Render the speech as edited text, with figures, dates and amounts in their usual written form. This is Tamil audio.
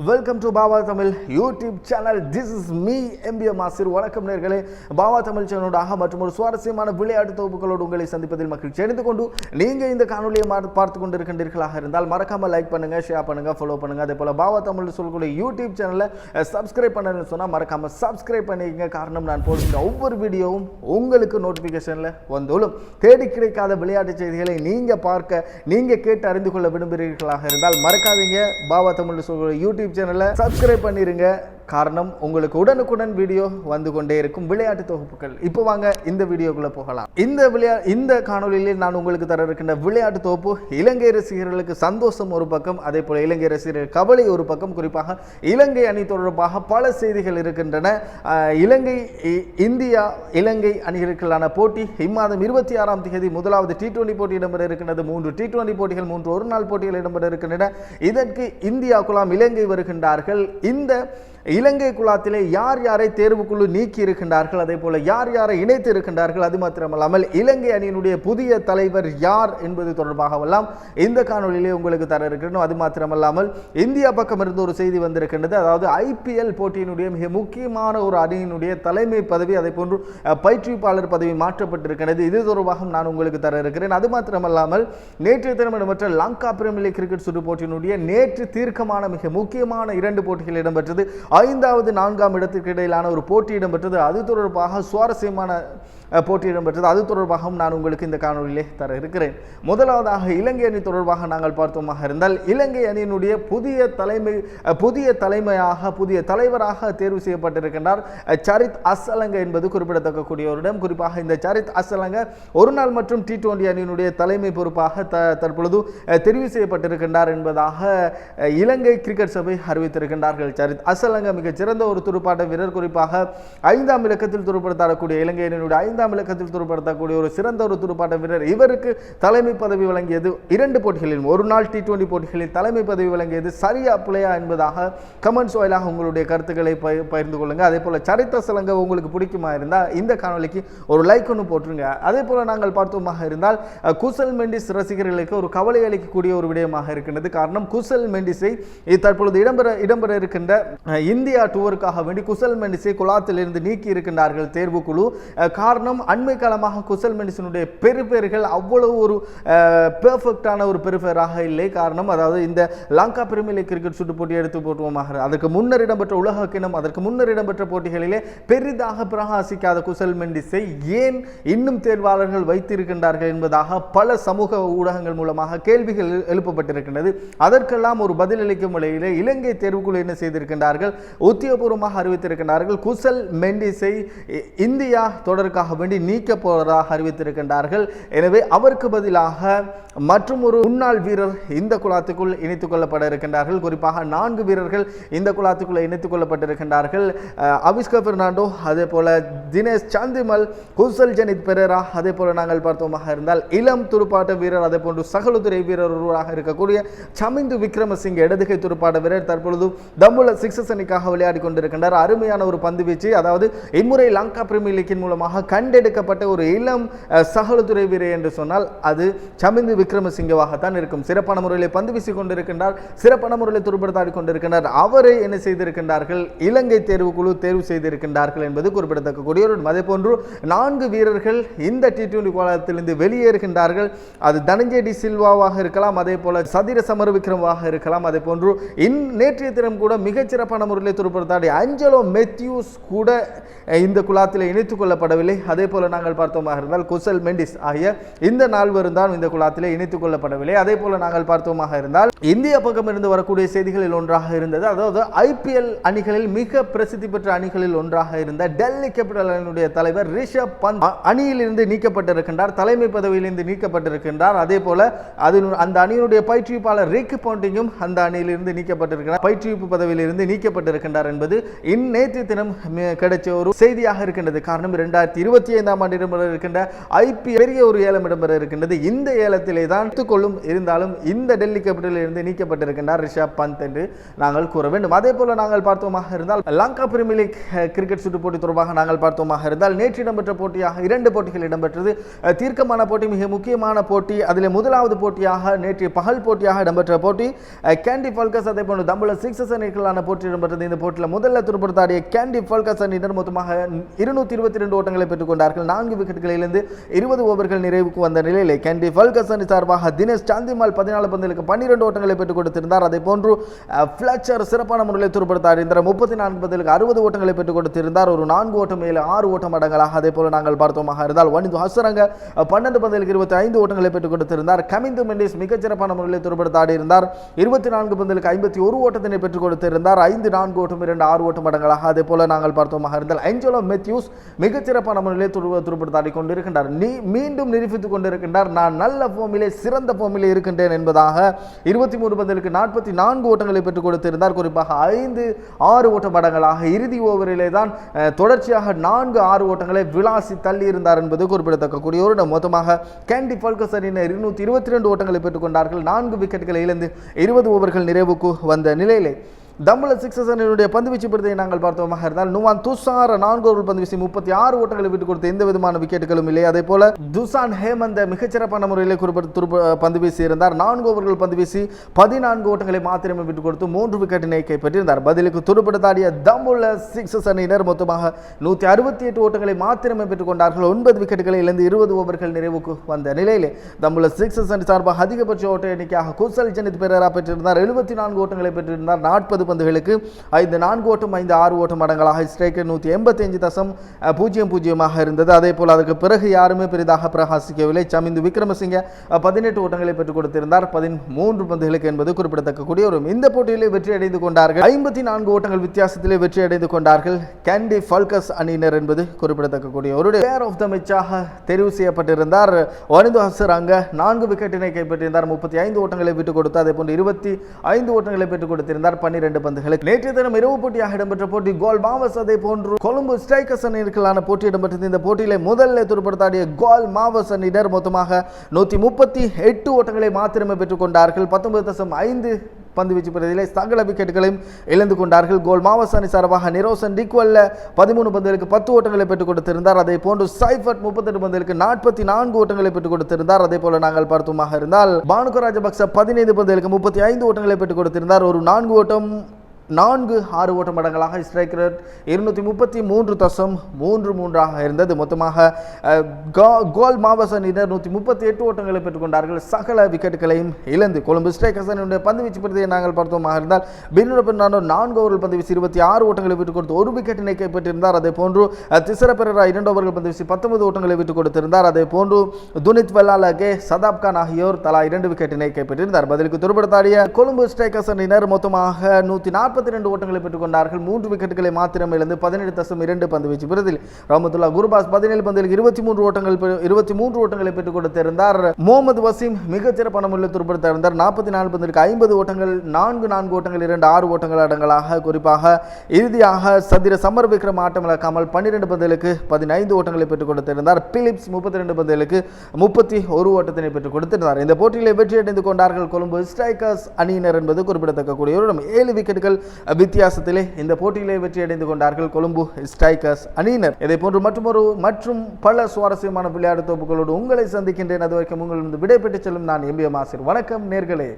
Welcome to Baba Tamil YouTube channel. This is me MBM Asir. வணக்கம் நேர்களே, பாபா தமிழ் சேனலோடாக மற்றும் ஒரு சுவாரஸ்யமான விளையாட்டு தொகுப்புகளோடு உங்களை சந்திப்பதில் மகிழ்ச்சி அடைந்து கொண்டு நீங்கள் இந்த காணொலியை பார்த்து கொண்டு இருக்கின்றீர்களாக இருந்தால் மறக்காமல் லைக் பண்ணுங்கள், ஷேர் பண்ணுங்கள், ஃபாலோ பண்ணுங்கள். அதே போல் பாபா தமிழ் சொல்லக்கூடிய யூடியூப் சேனலை சப்ஸ்கிரைப் பண்ணணும்னு சொன்னால் மறக்காமல் சப்ஸ்கிரைப் பண்ணிக்கங்க. காரணம், நான் போடுகின்ற ஒவ்வொரு வீடியோவும் உங்களுக்கு நோட்டிஃபிகேஷனில் வந்துள்ளோம். தேடி கிடைக்காத விளையாட்டு செய்திகளை நீங்கள் பார்க்க, நீங்கள் கேட்டு அறிந்து கொள்ள விரும்புகிறீர்களாக இருந்தால் மறக்காதீங்க, பாபா தமிழ் சொல்லக்கூடிய யூடியூப் சேனலை சப்ஸ்கிரைப் பண்ணிருங்க. காரணம், உங்களுக்கு உடனுக்குடன் வீடியோ வந்து கொண்டே இருக்கும் விளையாட்டு தொகுப்புகள். இப்போ வாங்க இந்த வீடியோக்குள்ள போகலாம். இந்த காணொலியில் நான் உங்களுக்கு தர இருக்கின்ற விளையாட்டு தொகுப்பு இலங்கை ரசிகர்களுக்கு சந்தோஷம் ஒரு பக்கம், அதே போல இலங்கை ரசிகர்கள் கவலை ஒரு பக்கம். குறிப்பாக இலங்கை அணி தொடர்பாக பல செய்திகள் இருக்கின்றன. இலங்கை அணிகளுக்கான போட்டி இம்மாதம் 26ஆம் தேதி முதலாவது T20 போட்டி இடம்பெற இருக்கின்றது. 3 T20 போட்டிகள், 3 ஒருநாள் போட்டிகள் இடம்பெற இருக்கின்றன. இதற்கு இந்தியா குழாம் இலங்கை வருகின்றார்கள். இந்த இலங்கை குழாத்திலே யார் யாரை தேர்வுக்குழு நீக்கி இருக்கின்றார்கள், அதே போல யார் யாரை இணைத்து இருக்கின்றார்கள், அது மாத்திரமல்லாமல் இலங்கை அணியினுடைய புதிய தலைவர் யார் என்பது தொடர்பாகவெல்லாம் இந்த காணொலியிலே உங்களுக்கு தர இருக்கிறோம். அது மாத்திரமல்லாமல் இந்தியா பக்கம் இருந்து ஒரு செய்தி வந்திருக்கின்றது. அதாவது IPL போட்டியினுடைய மிக முக்கியமான ஒரு அணியினுடைய தலைமை பதவி, அதே போன்று பயிற்றுவிப்பாளர் பதவி மாற்றப்பட்டிருக்கிறது. இது தொடர்பாக நான் உங்களுக்கு தர இருக்கிறேன். அது மாத்திரமல்லாமல் நேற்றைய தினம் இடம்பெற்ற லங்கா பிரீமியர் லீக் கிரிக்கெட் சுற்று போட்டியினுடைய நேற்று தீர்க்கமான மிக முக்கியமான 2 போட்டிகள் இடம்பெற்றது. 5வது 4ஆம் இடத்திற்கு இடையிலான ஒரு போட்டி இடம்பெற்றது. அது தொடர்பாக சுவாரஸ்யமான போட்டி இடம்பெற்றது. அது தொடர்பாகவும் நான் உங்களுக்கு இந்த காணொலியிலே தர இருக்கிறேன். முதலாவதாக இலங்கை அணி தொடர்பாக நாங்கள் பார்த்தோமாக இருந்தால், இலங்கை அணியினுடைய புதிய தலைவராக தேர்வு செய்யப்பட்டிருக்கின்றார் சரித் அசலங்க என்பது குறிப்பிடத்தக்கக்கூடியவரிடம். குறிப்பாக இந்த சரித் அசலங்க ஒரு நாள் மற்றும் T20 அணியினுடைய தலைமை பொறுப்பாக தற்பொழுது தெரிவு செய்யப்பட்டிருக்கின்றார் என்பதாக இலங்கை கிரிக்கெட் சபை அறிவித்திருக்கின்றார்கள். சரித் அசலங்க மிகச்சிறந்த ஒரு துடுப்பாட்ட வீரர். குறிப்பாக 5ஆம் இலக்கத்தில் துடுப்படுத்தக்கூடிய இலங்கை அணியினுடைய 5ஆம் இலக்கத்தில் துடுப்படுத்தக்கூடிய ஒரு சிறந்த ஒரு துடுப்பாட்ட வீரர். இவருக்கு தலைமை பதவி வழங்கியது 2 போட்டிகளில், ஒரு நாள் T20 போட்டிகளில் தலைமை பதவி வழங்கியது சரியா பிள்ளையா என்பதாக கமெண்ட்ஸ் வாயிலாக உங்களுடைய கருத்துக்களை பகிர்ந்து கொள்ளுங்க. அதே போல சரித் அசலங்க உங்களுக்கு பிடிக்குமா இருந்தால் இந்த காணொலிக்கு ஒரு லைக் ஒன்று போட்டுருங்க. அதே போல நாங்கள் பார்த்தோமாக இருந்தால் குசல் மெண்டிஸ் ரசிகர்களுக்கு ஒரு கவலை அளிக்கக்கூடிய ஒரு விடயமாக இருக்கின்றது. காரணம், குசல் மெண்டிஸை தற்பொழுது இடம்பெற இருக்கின்ற இந்தியா டூருக்காக வேண்டி குசல் மெண்டிஸை குழாத்திலிருந்து நீக்கி இருக்கின்றார்கள் தேர்வுக்குழு. காரணம், அண்மை காலமாக குசல் மெண்டிஸினுடைய பெறுபேறுகள் அவ்வளவு ஒரு பெர்ஃபெக்டான ஒரு பெறுபேராக இல்லை. காரணம், அதாவது இந்த லங்கா பிரீமியர் லீக் கிரிக்கெட் சுற்று போட்டி எடுத்து போட்டுவோமாக, அதற்கு முன்னர் இடம்பெற்ற உலக கிணம், அதற்கு முன்னர் இடம்பெற்ற போட்டிகளிலே பெரிதாக பிரகாசிக்காத குசல் மெண்டிஸை ஏன் இன்னும் தேர்வாளர்கள் வைத்திருக்கின்றார்கள் என்பதாக பல சமூக ஊடகங்கள் மூலமாக கேள்விகள் எழுப்பப்பட்டிருக்கின்றது. அதற்கெல்லாம் ஒரு பதிலளிக்கும் வகையிலே இலங்கை தேர்வுக்குழு என்ன செய்திருக்கின்றார்கள், உத்தியோகபூர்வமாக அறிவித்திருக்கின்றார்கள். குசல் மெண்டிஸை இந்தியா தொடர்காக வேண்டி நீக்க போவதாக அறிவித்திருக்கின்றார்கள். எனவே அவருக்கு பதிலாக மற்றும் ஒரு முன்னாள் வீரர் இந்த குழாத்துக்குள் இணைத்துக் கொள்ளப்பட இருக்கின்றார்கள். குறிப்பாக 4 வீரர்கள் இந்த குழாத்துக்குள் இணைத்துக் கொள்ளப்பட்டிருக்கின்றார்கள். அவிஸ்கா பெர்னாண்டோ, அதே போல தினேஷ் சந்திமல், குசல் ஜனித் பெரேரா, அதே போல நாங்கள் பார்த்தோமாக இருந்தால் இளம் துடுப்பாட்ட வீரர், அதே போன்று சகலுத்துறை வீரர் ஒருவராக இருக்கக்கூடிய சமிந்து விக்ரமசிங்க இடதுகை துடுப்பாட்ட வீரர் தற்பொழுது தம்புல சிக்ஸஸ் அணிக்காக விளையாடி கொண்டிருக்கின்றார். அருமையான ஒரு பந்து வீச்சு. அதாவது இம்முறை லங்கா பிரீமியர் லீக்கின் மூலமாக கண்டெடுக்கப்பட்ட ஒரு இளம் சகலுத்துறை வீரர் என்று சொன்னால் அது சமிந்து விக்ரமசிங்கவாகத்தான் இருக்கும். சிறப்பான முறையில் பந்து வீசி கொண்டிருக்கின்றார், சிறப்பான முறையில் துடுப்படுத்தாடி கொண்டிருக்கின்றார். அவரை என்ன செய்திருக்கின்றார்கள், இலங்கை தேர்வுக்குழு தேர்வு செய்திருக்கின்றார்கள் என்பது குறிப்பிடத்தக்கக்கூடிய ஒரு. அதே போன்று 4 வீரர்கள் இந்த T20 கோலத்திலிருந்து வெளியேறுகின்றார்கள். அது தனஞ்சய டி சில்வாவாக இருக்கலாம், அதே போல சதிர சமர விக்ரமவாக இருக்கலாம். அதே போன்று நேற்றைய தினம் கூட மிகச்சிறப்பான முறையில் துடுப்படுத்தாடி அஞ்சலோ மெத்யூஸ் கூட இந்த குழாத்தில் இணைத்துக் கொள்ளப்படவில்லை. அதே போல நாங்கள் பார்த்தோமாக இருந்தால் குசல் மெண்டிஸ் ஆகிய இந்த 4 தான் இந்த குழாத்திலே இணைத்துக் கொள்ளப்படவில்லை. அதே போல நாங்கள் பார்த்தோமாக இருந்தால் இந்திய பக்கம் இருந்து வரக்கூடிய செய்திகளில் ஒன்றாக இருந்தது, அதாவது IPL அணிகளில் மிக பிரசித்தி பெற்ற அணிகளில் ஒன்றாக இருந்த டெல்லி கேபிட்டல் அணியினுடைய தலைவர் ரிஷப் பந்த் அணியிலிருந்து நீக்கப்பட்டிருக்கின்றார், தலைமை பதவியிலிருந்து நீக்கப்பட்டிருக்கின்றார். அதே போல அந்த அணியினுடைய பயிற்றுவிப்பாளர் ரிக் பாண்டிங்கும் அந்த அணியிலிருந்து நீக்கப்பட்டிருக்கிறார், பயிற்றுவிப்பு பதவியிலிருந்து நீக்கப்பட்டிருக்கின்றார் என்பது நேற்று தினம் கிடைச்ச ஒரு செய்தியாக இருக்கின்றது. காரணம், 2023 2025ஆம் ஆண்டு இடம்பெற இருக்கின்ற ஐபிஎல் பெரிய ஒரு ஏலம் இடம்பெற இருக்கின்றது. இந்த ஏலத்திலே தான் கொள்ளும் இருந்தாலும் இந்த டெல்லி கேபிட்டலில் இருந்து நீக்கப்பட்டிருக்கின்றார் ரிஷப் பந்த் என்று நாங்கள் கூற வேண்டும். அதே போல நாங்கள் பார்த்தோமாக இருந்தால் லங்கா பிரீமியர் லீக் கிரிக்கெட் சுற்று போட்டி தொடர்பாக நாங்கள் பார்த்தோமாக இருந்தால் நேற்று இடம்பெற்ற போட்டியாக 2 போட்டிகள் இடம்பெற்றது. தீர்க்கமான போட்டி, மிக முக்கியமான போட்டி. அதில் முதலாவது போட்டியாக நேற்று பகல் போட்டியாக இடம்பெற்ற போட்டி கேண்டி பல்கஸ், அதே போன்று தம்புல சிக்ஸஸ் அணிகளான போட்டி இடம்பெற்றது. இந்த போட்டியில் முதல்ல துடுப்படுத்தாடிய கேண்டி பல்கஸ் அணியினர் மொத்தமாக 222 ஓட்டங்களை பெற்றுக் கொண்டார்கள். 4 விக்கெட்டுகளிலிருந்து 20 ஓவர்கள் நிறைவுக்கு வந்த நிலையில் கேண்டி பல்கஸ் அணி சார்பாக தினேஷ் சாந்திமால் 14 பந்துகளுக்கு 12 ஓட்டங்களை பெற்றுக் கொடுத்திருந்தார். அதே போன்று ஃபிளச்சர் சிறப்பான முறையில் துடுப்படுத்தாடி 34 பந்துகளுக்கு 60 ஓட்டங்களை பெற்றுக் கொடுத்திருந்தார். ஒரு 4 ஓட்டம் மேலே 6 ஓட்டம் அடங்கலாக. அதே போல நாங்கள் பார்த்தோமாக இருந்தால் வனிது ஹசரங்க 12 பந்துகளுக்கு 25 ஓட்டங்களை பெற்றுக் கொடுத்திருந்தார். கமிந்து மெண்டிஸ் மிகச்சிறப்பான முறையில் துடுப்படுத்தாடி இருந்தார். 24 பந்துகளுக்கு 51 ஓட்டத்தினை பெற்றுக் கொடுத்திருந்தார். 5 4 ஓட்டம் 2 6 ஓட்டம் அடங்கலாக. அதே போல நாங்கள் பார்த்தோமாக இருந்தால் ஏஞ்சலோ மேத்யூஸ் மிகச்சிறப்பான முறையில் துடுப்படுத்தாடி கொண்டிருக்கின்றார். மீண்டும் நிரூபித்துக் கொண்டிருக்கின்றார், நான் நல்ல போமிலே சிறந்த போமிலே இருக்கின்றேன் என்பதாக. 23 பந்துகளுக்கு 44 ஓட்டங்களை பெற்றுக் கொடுத்திருந்தார். குறிப்பாக 5 6 ஓட்டம் அடங்கலாக. இறுதி ஓவரிலே தான் தொடர்ச்சியாக 4 6 ஓட்டங்களை விளாசி தள்ளி இருந்தார் என்பது குறிப்பிடத்தக்கக்கூடிய ஒரு மொத்தமாக கேண்டி பல்கஸ் அணியினர் 222 ஓட்டங்களை பெற்றுக் கொண்டார்கள். 4 விக்கெட்டுகளை இழந்து 20 ஓவர்கள் நிறைவுக்கு வந்த நிலையிலே தம்புல சிக்ஸஸ் அணியினுடைய பந்துவீச்சு படுத்தையை நாங்கள் பார்த்தோமாக இருந்தால் நுவான் துஷார் 4 ஓவர்கள் பந்து வீசி 36 ஓட்டங்களை விட்டுக் கொடுத்த எந்த விதமான விக்கெட்டுகளும் இல்லை. அதே போல துசான் ஹேமந்த் மிகச்சிறப்பான முறையில் பந்து வீசி இருந்தார். 4 ஓவர்கள் பந்து வீசி 14 ஓட்டங்களை மாத்திரமே விட்டுக் கொடுத்து 3 விக்கெட்டினை கைப்பற்றியிருந்தார். பதிலுக்கு துடுப்படுத்தாடிய தம்புல சிக்ஸஸ் அணியினர் மொத்தமாக 168 ஓட்டங்களை மாத்திரமே பெற்றுக் கொண்டார்கள். 9 விக்கெட்டுகளை இழந்து 20 ஓவர்கள் நிறைவுக்கு வந்த நிலையிலே தம்புல சிக்ஸஸ் அணி சார்பாக அதிகபட்ச ஓட்ட எண்ணிக்கையாக குசல் ஜனித் பெரேரா பெற்றிருந்தார். 74 ஓட்டங்களை பெற்றிருந்தார். 40 பந்துகளுக்கு 5 4 ஓட்டம் 5 6 ஓட்டம் அடங்கலாக. ஸ்ட்ரைக்கர் 185.00 இருந்தது. அதே போல் அதற்கு பிறகு யாருமே பெரிதாக பிரகாசிக்கவில்லை. சமிந்து விக்ரமசிங்க 18 ஓட்டங்களை பெற்றுக் கொடுத்திருந்தார். 13 பந்துகளுக்கு என்பது குறிப்பிடத்தக்கக்கூடிய ஒரு. இந்த போட்டியிலே வெற்றி அடைந்து கொண்டார்கள். 54 ஓட்டங்கள் வித்தியாசத்திலே வெற்றி அடைந்து கொண்டார்கள் கேண்டி பல்கஸ் அணியினர் என்பது குறிப்பிடத்தக்கக்கூடிய ஒரு. பிளேயர் ஆஃப் த மேட்சாக தெரிவு செய்யப்பட்டிருந்தார் வனிது ஹசரங்க. 4 விக்கெட்டினை கைப்பற்றியிருந்தார். 35 ஓட்டங்களை விட்டுக் கொடுத்தார். அதே போன்று 25 ஓட்டங்களை பெற்றுக் கொடுத்திருந்தார். 12 பந்துகளுக்கு. நேற்றைய தினம் இரவு போட்டியாக இடம்பெற்ற போட்டி கோல் மாவஸ், அதே போன்று கொழும்பு ஸ்ட்ரைக்கர்ஸ் அணியினருக்கான போட்டி இடம்பெற்றது. இந்த போட்டியிலே முதலில் துடுப்படுத்தாடிய கோல் மாவஸ் அணியினர் மொத்தமாக 138 ஓட்டங்களை மாத்திரமே பெற்றுக் கொண்டார்கள். 19.5 பந்து வீச்சு பகுதியிலே சகல விக்கெட்டுகளையும் இழந்து கொண்டார்கள். கோல் மாவஸ் அணி சார்பாக நிரோசன் டிக்வல்ல 13 பந்துகளுக்கு 10 ஓட்டங்களை பெற்றுக் கொடுத்திருந்தார். அதே போன்று சைஃபட் 38 பந்துகளுக்கு 44 ஓட்டங்களை பெற்றுக் கொடுத்திருந்தார். அதே போல நாங்கள் பார்த்தோமாக இருந்தால் பானுக ராஜபக்ச 15 பந்துகளுக்கு 35 ஓட்டங்களை பெற்றுக் கொடுத்திருந்தார். ஒரு 4 ஓட்டம் 4 6 ஓட்டம் அடங்கலாக. ஸ்ட்ரைக் ரேட் 233.33 இருந்தது. மொத்தமாக கோல் மாவஸ் அணியினர் 138 ஓட்டங்களை பெற்றுக் கொண்டார்கள். சகல விக்கெட்டுகளையும் இழந்து கொழும்பு ஸ்ட்ரைக்கர்ஸ் அணியினுடைய பந்து வீச்சு பகுதியை நாங்கள் பார்த்தோமாக இருந்தால் பின்னர் 4 ஓவர்கள் பந்து வீசி 26 ஓட்டங்களை விட்டுக் கொடுத்து 1 விக்கெட்டினை கைப்பற்றியிருந்தார். அதே போன்று திசர பெரேரா 2 ஓவர்கள் பந்து வீசி 19 ஓட்டங்களை விட்டுக் கொடுத்திருந்தார். அதே போன்று துனித் வெல்லாலகே சதாப் கான் ஆகியோர் தலா 2 விக்கெட்டினை கைப்பற்றியிருந்தார். பதிலுக்கு துடுப்படுத்தாடிய கொழும்பு ஸ்ட்ரைக்கர்ஸ் அணியினர் மொத்தமாக 142 ஓட்டங்களை பெற்றுக் கொண்டார்கள். 3 விக்கெட்டுகளை மாத்திரம் இழந்து 17.2 பந்து வீச்சு பெறுதில் ரஹமத்துல்லா குர்பாஸ் 17 பந்துகளுக்கு 23 ஓட்டங்களை பெற்றுக் கொடுத்திருந்தார். முகமது வசீம் மிகச்சிறப்பான முறையில் துடுப்படுத்தியிருந்தார். 44 பந்துகளுக்கு 50 ஓட்டங்கள் 4 ஓட்டங்கள் 2 6 ஓட்டங்கள் அடங்கலாக. குறிப்பாக இறுதியாக சதிர சமர் விக்ரம் ஆட்டம் இழக்காமல் 12 பந்துகளுக்கு 15 ஓட்டங்களை பெற்றுக் கொடுத்திருந்தார். பிலிப்ஸ் 32 பந்துகளுக்கு 31 ஓட்டத்தினை பெற்றுக் கொடுத்திருந்தார். இந்த போட்டியிலே வெற்றி அடைந்து கொண்டார்கள் கொழும்பு ஸ்ட்ரைக்கர்ஸ் அணியினர் என்பது குறிப்பிடத்தக்கக்கூடிய ஒரு. 7 விக்கெட்டுகள் வித்தியாசத்திலே இந்த போட்டியிலே வெற்றி அடைந்து கொண்டார்கள் கொழும்பு ஸ்ட்ரைக்கர்ஸ் அணியினர். இதை போன்று மற்றும் பல சுவாரஸ்யமான விளையாட்டு தொகுப்புகளோடு உங்களை சந்திக்கின்றேன். அது வரைக்கும் உங்களிடம் விடைபெற்று செல்லும் நான் எம்பிஎம் ஆசிர். வணக்கம் நேர்களே.